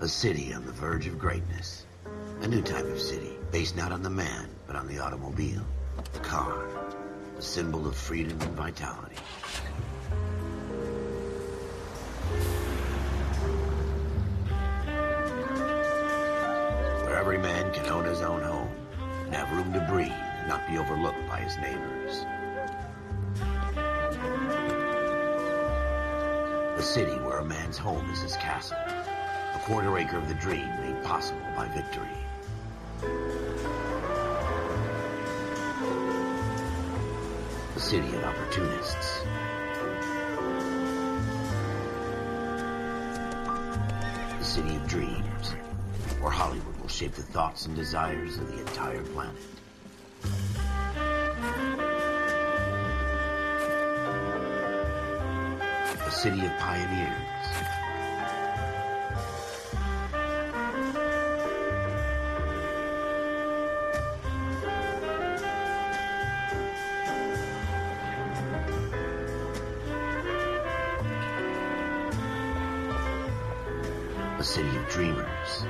A city on the verge of greatness. A new type of city, based not on the man, but on the automobile. The car. The symbol of freedom and vitality. Where every man can own his own home, and have room to breathe, and not be overlooked by his neighbors. A city where a man's home is his castle. A quarter acre of the dream made possible by victory. A city of opportunists. A city of dreams, where Hollywood will shape the thoughts and desires of the entire planet. A city of pioneers. A city of dreamers.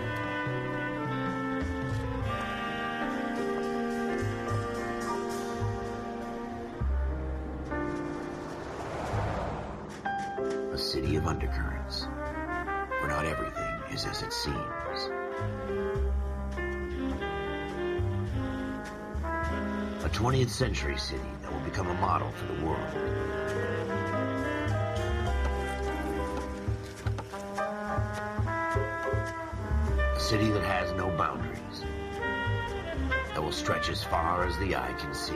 A city of undercurrents, where not everything is as it seems. A 20th century city that will become a model for the world. A city that has no boundaries, that will stretch as far as the eye can see.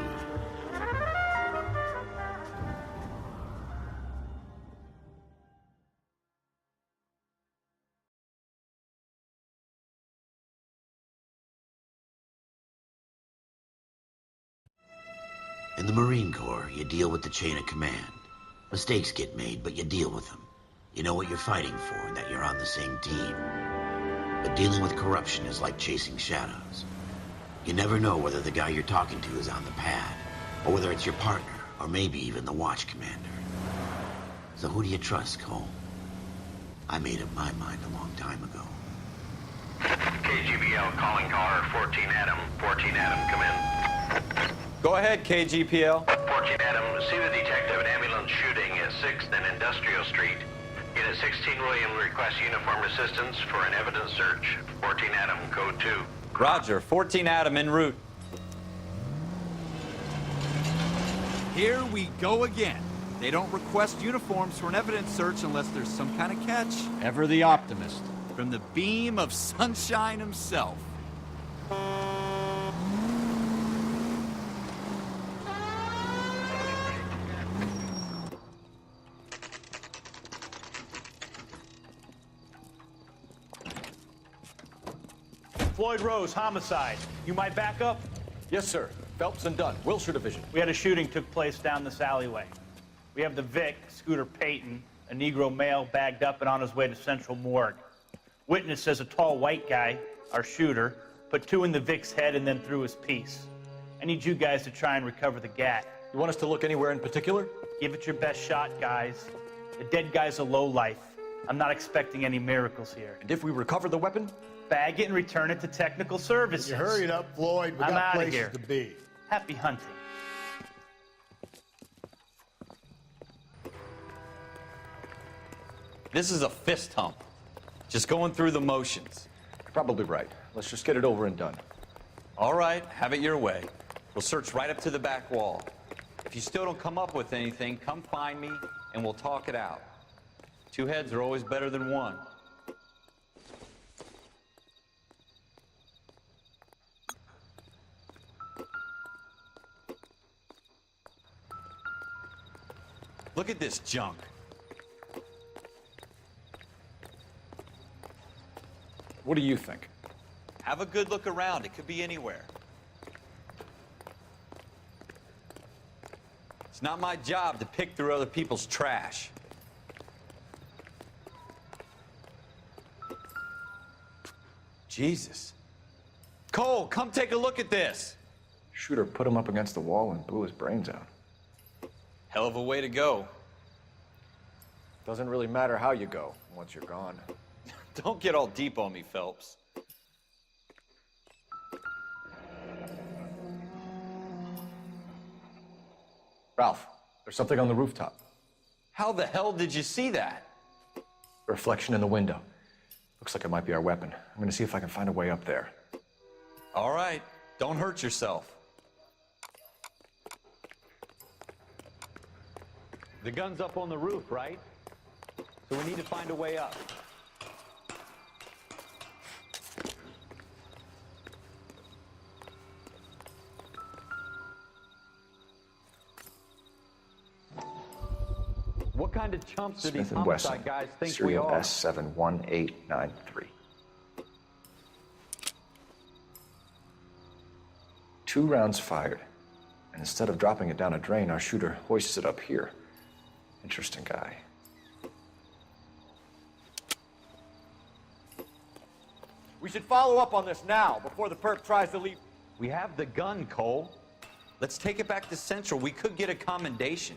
In the Marine Corps, you deal with the chain of command. Mistakes get made, but you deal with them. You know what you're fighting for and that you're on the same team. But dealing with corruption is like chasing shadows. You never know whether the guy you're talking to is on the pad, or whether it's your partner, or maybe even the watch commander. So who do you trust, Cole? I made up my mind a long time ago. KGBL calling caller 14 Adam. 14 Adam, come in. Go ahead, KGPL. 14 Adam, see the detective, an ambulance shooting at 6th and Industrial Street. Unit 16 William requests uniform assistance for an evidence search. 14 Adam, code 2. Roger, 14 Adam en route. Here we go again. They don't request uniforms for an evidence search unless there's some kind of catch. Ever the optimist. From the beam of sunshine himself. Floyd Rose, homicide. You might back up? Yes, sir. Phelps and Dunn, Wilshire Division. We had a shooting took place down this alleyway. We have the Vic, Scooter Payton, a Negro male bagged up and on his way to Central Morgue. Witness says a tall white guy, our shooter, put 2 in the Vic's head and then threw his piece. I need you guys to try and recover the gat. You want us to look anywhere in particular? Give it your best shot, guys. The dead guy's a lowlife. I'm not expecting any miracles here. And if we recover the weapon? Bag it and return it to technical services. You hurried up, Floyd. We I'm got outta places here. to be. Happy hunting. This is a fist hump. Just going through the motions. You're probably right. Let's just get it over and done. All right, have it your way. We'll search right up to the back wall. If you still don't come up with anything, come find me and we'll talk it out. 2 heads are always better than 1. Look at this junk. What do you think? Have a good look around. It could be anywhere. It's not my job to pick through other people's trash. Jesus. Cole, come take a look at this. Shooter put him up against the wall and blew his brains out. Hell of a way to go. Doesn't really matter how you go once you're gone. Don't get all deep on me, Phelps. Ralph, there's something on the rooftop. How the hell did you see that? A reflection in the window. Looks like it might be our weapon. I'm gonna see if I can find a way up there. All right, don't hurt yourself. The gun's up on the roof, right? So we need to find a way up. What kind of chumps do these Smith & Wesson, homicide guys think we serial are? S71893. 2 rounds fired. And instead of dropping it down a drain, our shooter hoists it up here. Interesting guy. We should follow up on this now, before the perp tries to leave. We have the gun, Cole. Let's take it back to Central. We could get a commendation.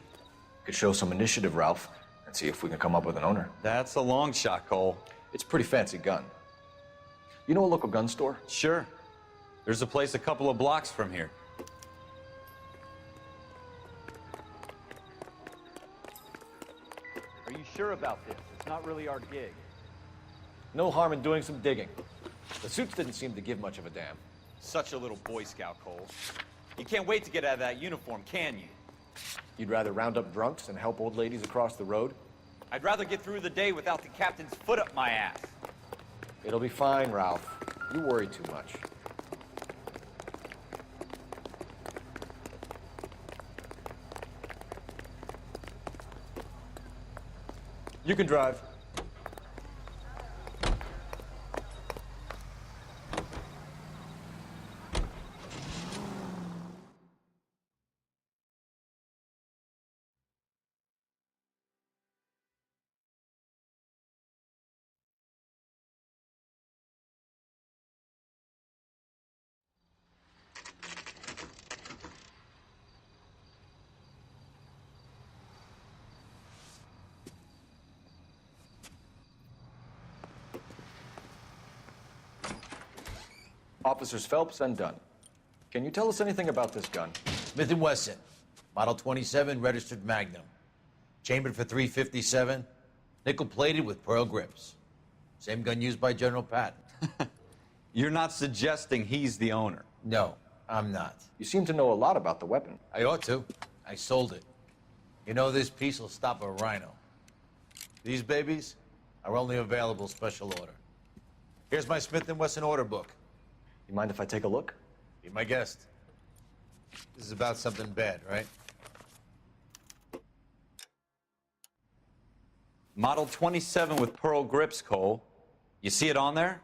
Could show some initiative, Ralph, and see if we can come up with an owner. That's a long shot, Cole. It's a pretty fancy gun. You know a local gun store? Sure. There's a place a couple of blocks from here. Are you sure about this? It's not really our gig. No harm in doing some digging. The suits didn't seem to give much of a damn. Such a little Boy Scout, Cole. You can't wait to get out of that uniform, can you? You'd rather round up drunks and help old ladies across the road? I'd rather get through the day without the captain's foot up my ass. It'll be fine, Ralph. You worry too much. You can drive. Officers Phelps and Dunn. Can you tell us anything about this gun? Smith & Wesson, Model 27, registered Magnum. Chambered for .357, nickel-plated with pearl grips. Same gun used by General Patton. You're not suggesting he's the owner? No, I'm not. You seem to know a lot about the weapon. I ought to. I sold it. You know, this piece will stop a rhino. These babies are only available special order. Here's my Smith & Wesson order book. You mind if I take a look? Be my guest. This is about something bad, right? Model 27 with pearl grips, Cole. You see it on there?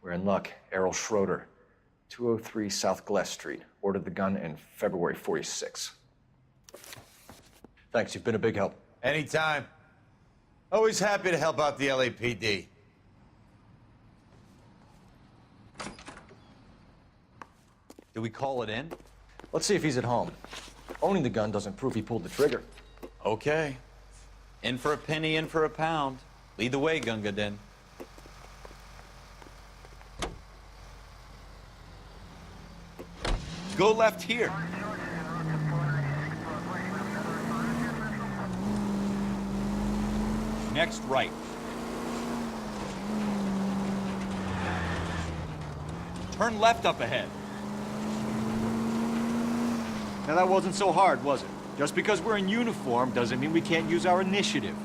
We're in luck. Errol Schroeder, 203 South Glass Street. Ordered the gun in February '46. Thanks, you've been a big help. Anytime. Always happy to help out the LAPD. Do we call it in? Let's see if he's at home. Owning the gun doesn't prove he pulled the trigger. Okay. In for a penny, in for a pound. Lead the way, Gunga Din. Go left here. Next right. Turn left up ahead. Now that wasn't so hard, was it? Just because we're in uniform doesn't mean we can't use our initiative.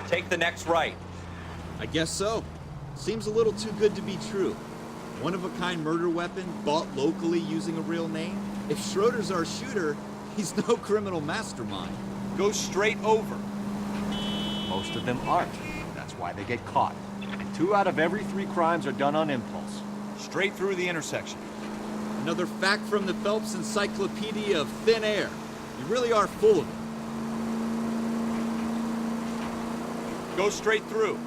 Take the next right. I guess so. Seems a little too good to be true. One-of-a-kind murder weapon bought locally using a real name? If Schroeder's our shooter, he's no criminal mastermind. Go straight over. Most of them aren't. That's why they get caught. 2 out of every 3 crimes are done on impulse. Straight through the intersection. Another fact from the Phelps Encyclopedia of Thin Air. You really are full of it. Go straight through.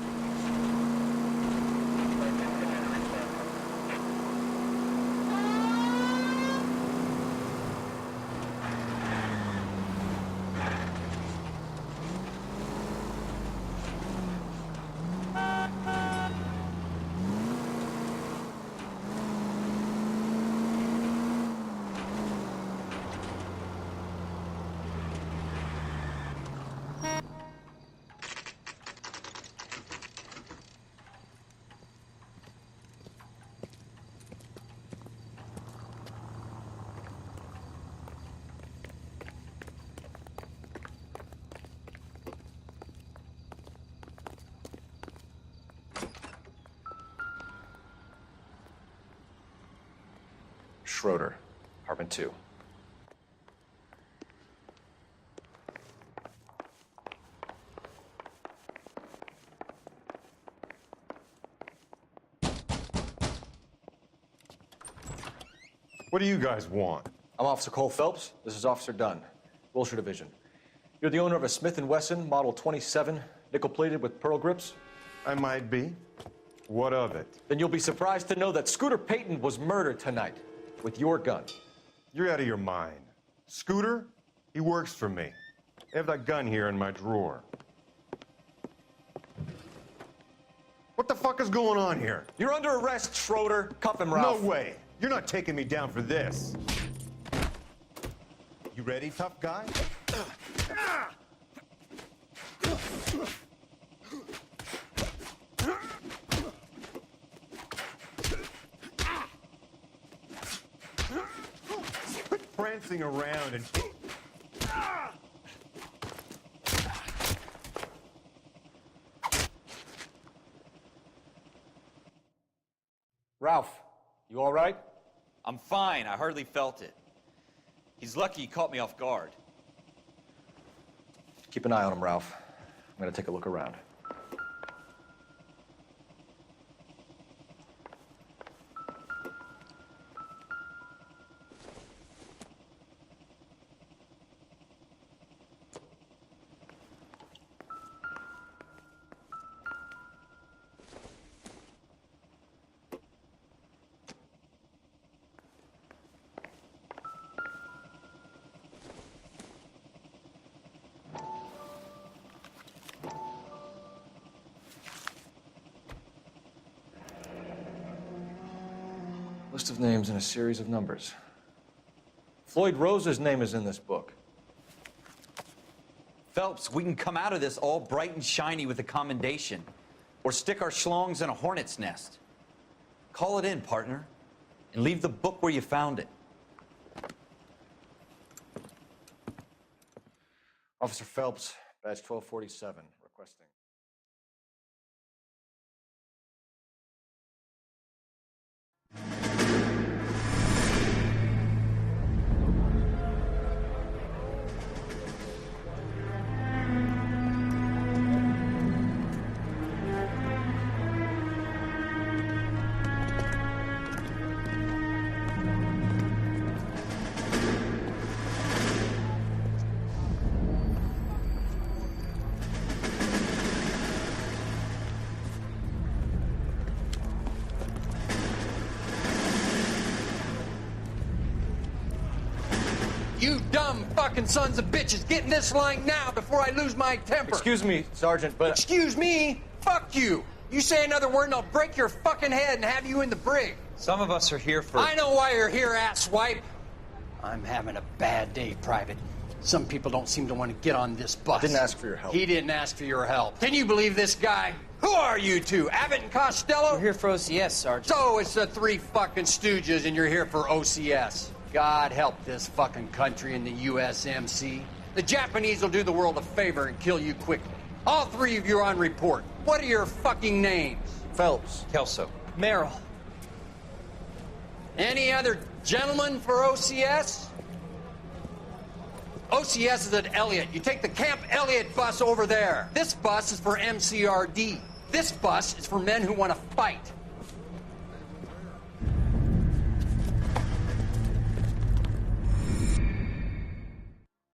Schroeder, apartment 2. What do you guys want? I'm Officer Cole Phelps. This is Officer Dunn, Wilshire Division. You're the owner of a Smith & Wesson Model 27, nickel-plated with pearl grips? I might be. What of it? Then you'll be surprised to know that Scooter Payton was murdered tonight with your gun. You're out of your mind. Scooter? He works for me. I have that gun here in my drawer. What the fuck is going on here? You're under arrest, Schroeder. Cuff him, Ralph. No way. You're not taking me down for this. You ready, tough guy? Quit prancing around and... Ralph, you all right? I'm fine. I hardly felt it. He's lucky he caught me off guard. Keep an eye on him, Ralph. I'm gonna take a look around. List of names and a series of numbers. Floyd Rose's name is in this book. Phelps, we can come out of this all bright and shiny with a commendation, or stick our schlongs in a hornet's nest. Call it in, partner, and leave the book where you found it. Officer Phelps, badge 1247, requesting. You dumb fucking sons of bitches, get in this line now before I lose my temper. Excuse me, Sergeant, but... Excuse me? Fuck you. You say another word and I'll break your fucking head and have you in the brig. Some of us are here for... I know why you're here, asswipe. I'm having a bad day, Private. Some people don't seem to want to get on this bus. I didn't ask for your help. He didn't ask for your help. Can you believe this guy? Who are you two? Abbott and Costello? We're here for OCS, Sergeant. So it's the three fucking stooges and you're here for OCS. God help this fucking country and the USMC. The Japanese will do the world a favor and kill you quickly. All three of you are on report. What are your fucking names? Phelps. Kelso. Merrill. Any other gentlemen for OCS? OCS is at Elliott. You take the Camp Elliott bus over there. This bus is for MCRD. This bus is for men who want to fight.